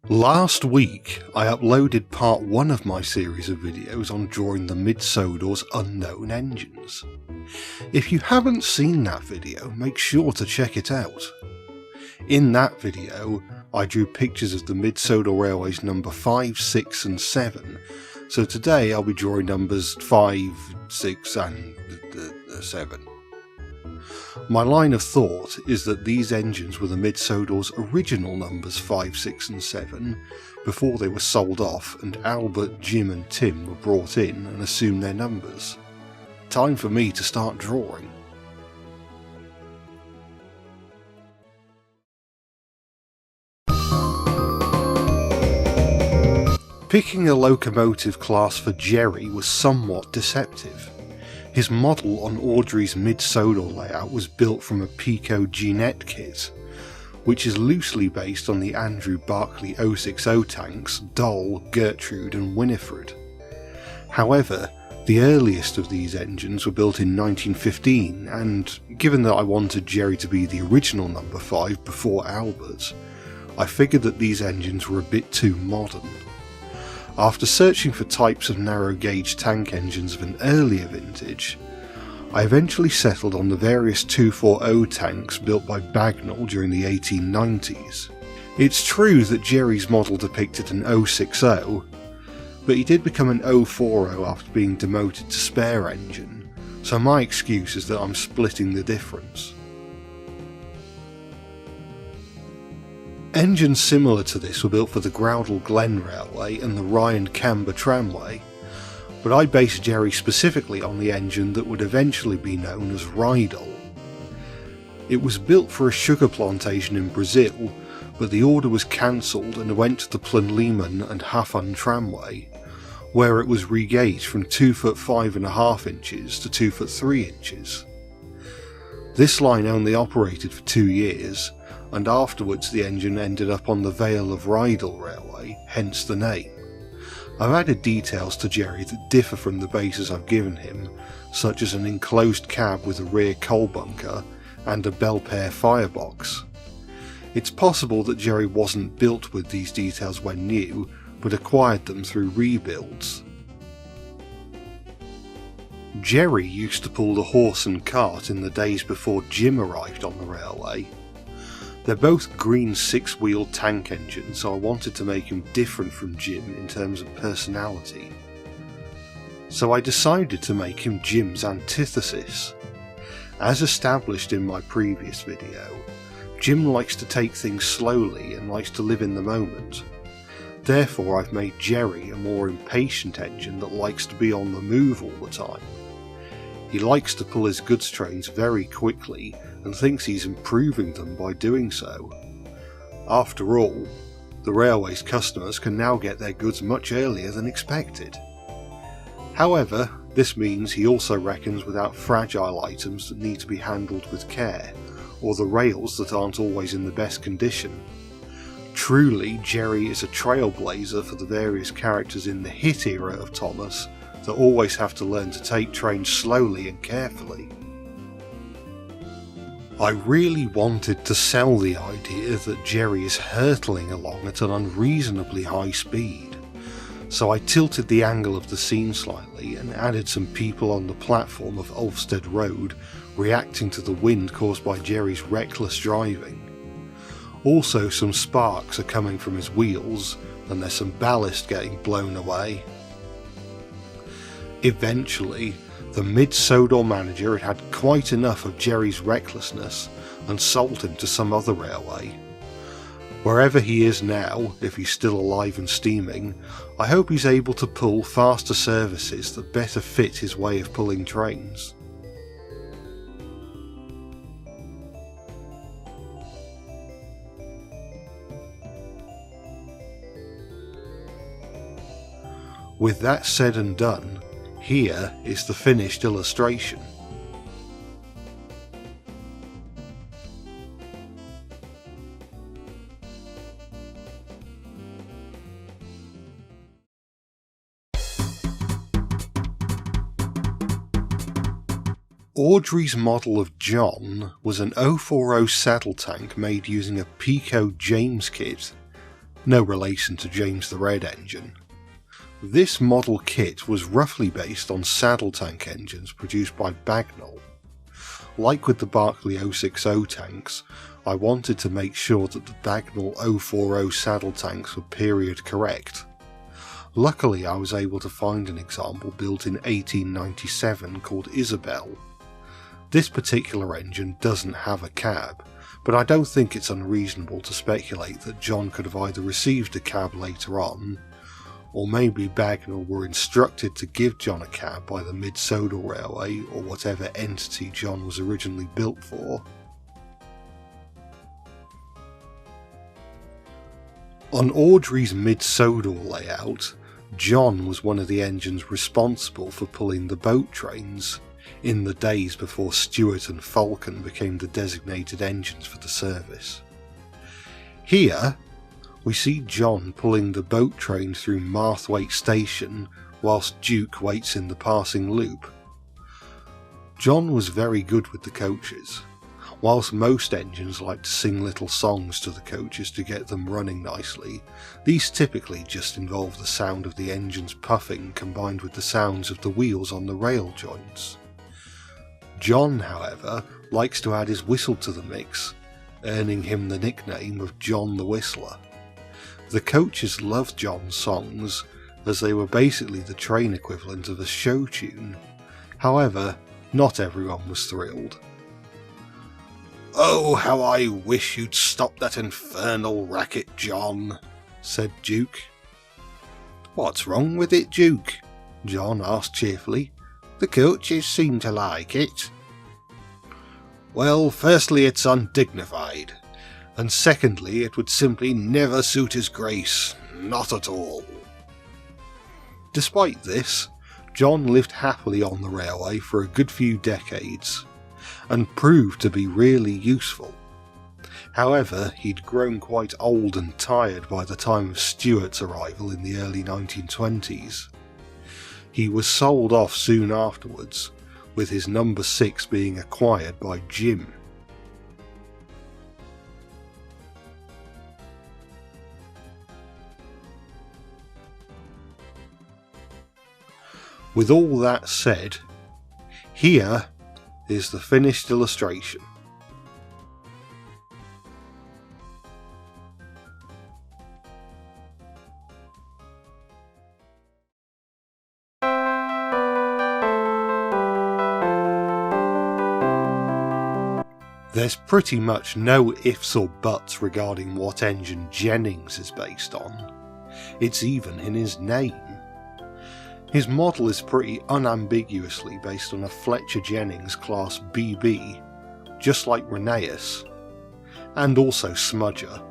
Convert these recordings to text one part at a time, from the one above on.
Last week, I uploaded part 1 of my series of videos on drawing the mid-Sodor's unknown engines. If you haven't seen that video, make sure to check it out. In that video, I drew pictures of the mid-Sodor railways number 5, 6 and 7, so today I'll be drawing numbers 5, 6 and 7. My line of thought is that these engines were the mid-Sodor's original numbers 5, 6 and 7 before they were sold off and Albert, Jim and Tim were brought in and assumed their numbers. Time for me to start drawing. Picking a locomotive class for Gerry was somewhat deceptive. His model on Audrey's mid-Sodor layout was built from a Pico Ginette kit, which is loosely based on the Andrew Barclay 060 tanks Doll, Gertrude and Winifred. However, the earliest of these engines were built in 1915 and, given that I wanted Gerry to be the original number 5 before Albert, I figured that these engines were a bit too modern. After searching for types of narrow-gauge tank engines of an earlier vintage, I eventually settled on the various 240 tanks built by Bagnall during the 1890s. It's true that Gerry's model depicted an 060, but he did become an 040 after being demoted to spare engine, so my excuse is that I'm splitting the difference. Engines similar to this were built for the Groudle Glen Railway and the Ryan Camber Tramway, but I based Gerry specifically on the engine that would eventually be known as Rydal. It was built for a sugar plantation in Brazil, but the order was cancelled and went to the Plinlimmon and Hafun Tramway, where it was regauged from 2 foot 5.5 inches to 2 foot 3 inches. This line only operated for 2 years, and afterwards the engine ended up on the Vale of Rydal Railway, hence the name. I've added details to Gerry that differ from the bases I've given him, such as an enclosed cab with a rear coal bunker and a Belpaire firebox. It's possible that Gerry wasn't built with these details when new, but acquired them through rebuilds. Gerry used to pull the horse and cart in the days before Jim arrived on the railway. They're both green 6-wheel tank engines, so I wanted to make him different from Jim in terms of personality. So I decided to make him Jim's antithesis. As established in my previous video, Jim likes to take things slowly and likes to live in the moment. Therefore I've made Gerry a more impatient engine that likes to be on the move all the time. He likes to pull his goods trains very quickly and thinks he's improving them by doing so. After all, the railway's customers can now get their goods much earlier than expected. However, this means he also reckons without fragile items that need to be handled with care, or the rails that aren't always in the best condition. Truly, Gerry is a trailblazer for the various characters in the hit era of Thomas that always have to learn to take trains slowly and carefully. I really wanted to sell the idea that Gerry is hurtling along at an unreasonably high speed, so I tilted the angle of the scene slightly and added some people on the platform of Ulfstead Road reacting to the wind caused by Gerry's reckless driving. Also, some sparks are coming from his wheels, and there's some ballast getting blown away. Eventually, the mid-Sodor manager had had quite enough of Gerry's recklessness and sold him to some other railway. Wherever he is now, if he's still alive and steaming, I hope he's able to pull faster services that better fit his way of pulling trains. With that said and done, here is the finished illustration. Audrey's model of John was an 040 saddle tank made using a Pico James kit. no relation to James the Red engine. This model kit was roughly based on saddle tank engines produced by Bagnall. Like with the Barclay 060 tanks, I wanted to make sure that the Bagnall 040 saddle tanks were period correct. Luckily I was able to find an example built in 1897 called Isabel. This particular engine doesn't have a cab, but I don't think it's unreasonable to speculate that John could have either received a cab later on, or maybe Bagnall were instructed to give John a cab by the Mid-Sodor Railway or whatever entity John was originally built for. On Audrey's Mid-Sodor layout, John was one of the engines responsible for pulling the boat trains, in the days before Stewart and Falcon became the designated engines for the service. Here, we see John pulling the boat train through Marthwaite Station whilst Duke waits in the passing loop. John was very good with the coaches. Whilst most engines like to sing little songs to the coaches to get them running nicely, these typically just involve the sound of the engines puffing combined with the sounds of the wheels on the rail joints. John, however, likes to add his whistle to the mix, earning him the nickname of John the Whistler. The coaches loved John's songs, as they were basically the train equivalent of a show tune. However, not everyone was thrilled. "Oh, how I wish you'd stop that infernal racket, John," said Duke. "What's wrong with it, Duke?" John asked cheerfully. "The coaches seem to like it." "Well, firstly it's undignified, and secondly it would simply never suit his grace, not at all." Despite this, John lived happily on the railway for a good few decades, and proved to be really useful. However, he'd grown quite old and tired by the time of Stewart's arrival in the early 1920s. He was sold off soon afterwards, with his number 6 being acquired by Jim. With all that said, here is the finished illustration. There's pretty much no ifs or buts regarding what engine Jennings is based on. It's even in his name. His model is pretty unambiguously based on a Fletcher Jennings Class BB, just like Rheneas, and also Smudger,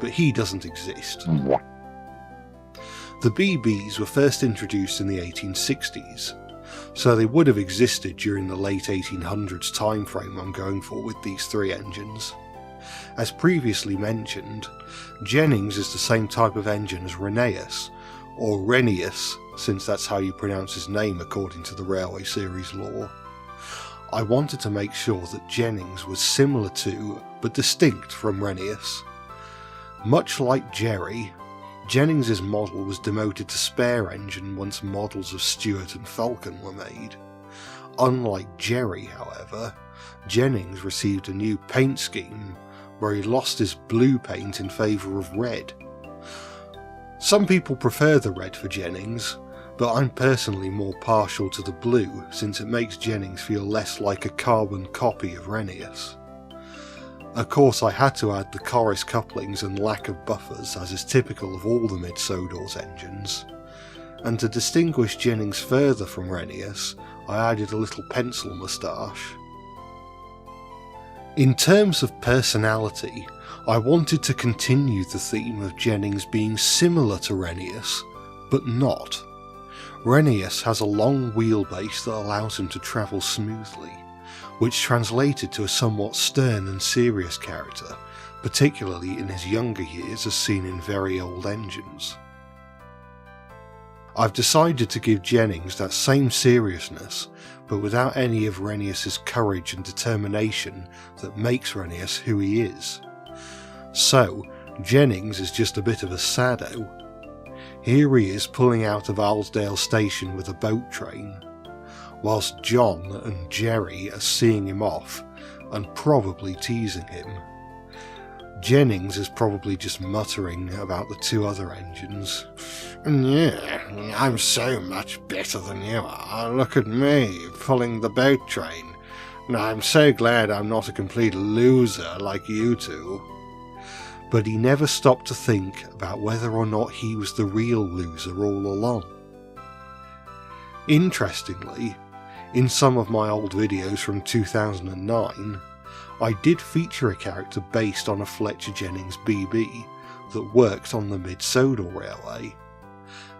but he doesn't exist. The BBs were first introduced in the 1860s, so they would have existed during the late 1800s timeframe I'm going for with these three engines. As previously mentioned, Jennings is the same type of engine as Rheneas, or Rheneas, since that's how you pronounce his name according to the Railway Series lore. I wanted to make sure that Jennings was similar to, but distinct from Rheneas. Much like Gerry, Jennings' model was demoted to spare engine once models of Stewart and Falcon were made. Unlike Gerry, however, Jennings received a new paint scheme where he lost his blue paint in favour of red. Some people prefer the red for Jennings, but I'm personally more partial to the blue since it makes Jennings feel less like a carbon copy of Rheneas. Of course I had to add the chorus couplings and lack of buffers as is typical of all the Mid-Sodor's engines, and to distinguish Jennings further from Rheneas I added a little pencil moustache. In terms of personality, I wanted to continue the theme of Jennings being similar to Rheneas, but not. Rheneas has a long wheelbase that allows him to travel smoothly, which translated to a somewhat stern and serious character, particularly in his younger years as seen in very old engines. I've decided to give Jennings that same seriousness, but without any of Rheneas' courage and determination that makes Rheneas who he is. So, Jennings is just a bit of a sado. Here he is pulling out of Alsdale Station with a boat train, whilst John and Gerry are seeing him off and probably teasing him. Jennings is probably just muttering about the two other engines. Yeah, I'm so much better than you are. Look at me, pulling the boat train. I'm so glad I'm not a complete loser like you two. But he never stopped to think about whether or not he was the real loser all along. Interestingly, in some of my old videos from 2009, I did feature a character based on a Fletcher Jennings BB that worked on the Mid-Sodor Railway.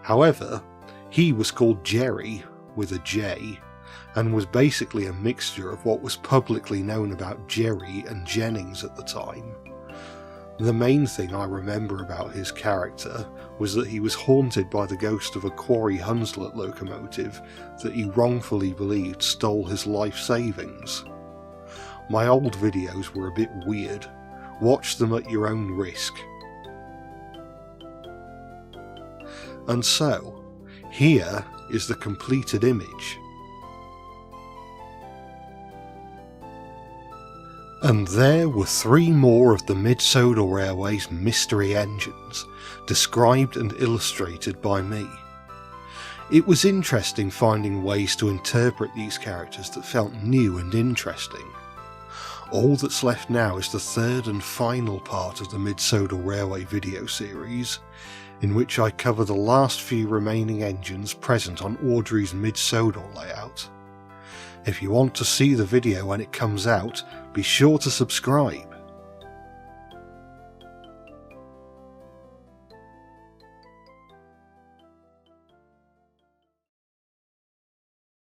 However, he was called Gerry with a J, and was basically a mixture of what was publicly known about Gerry and Jennings at the time. The main thing I remember about his character was that he was haunted by the ghost of a Quarry Hunslet locomotive that he wrongfully believed stole his life savings. My old videos were a bit weird. Watch them at your own risk. And so, here is the completed image. And there were 3 more of the Mid-Sodor Railway's mystery engines, described and illustrated by me. It was interesting finding ways to interpret these characters that felt new and interesting. All that's left now is the 3rd and final part of the Mid-Sodor Railway video series, in which I cover the last few remaining engines present on Audrey's Mid-Sodor layout. If you want to see the video when it comes out, be sure to subscribe.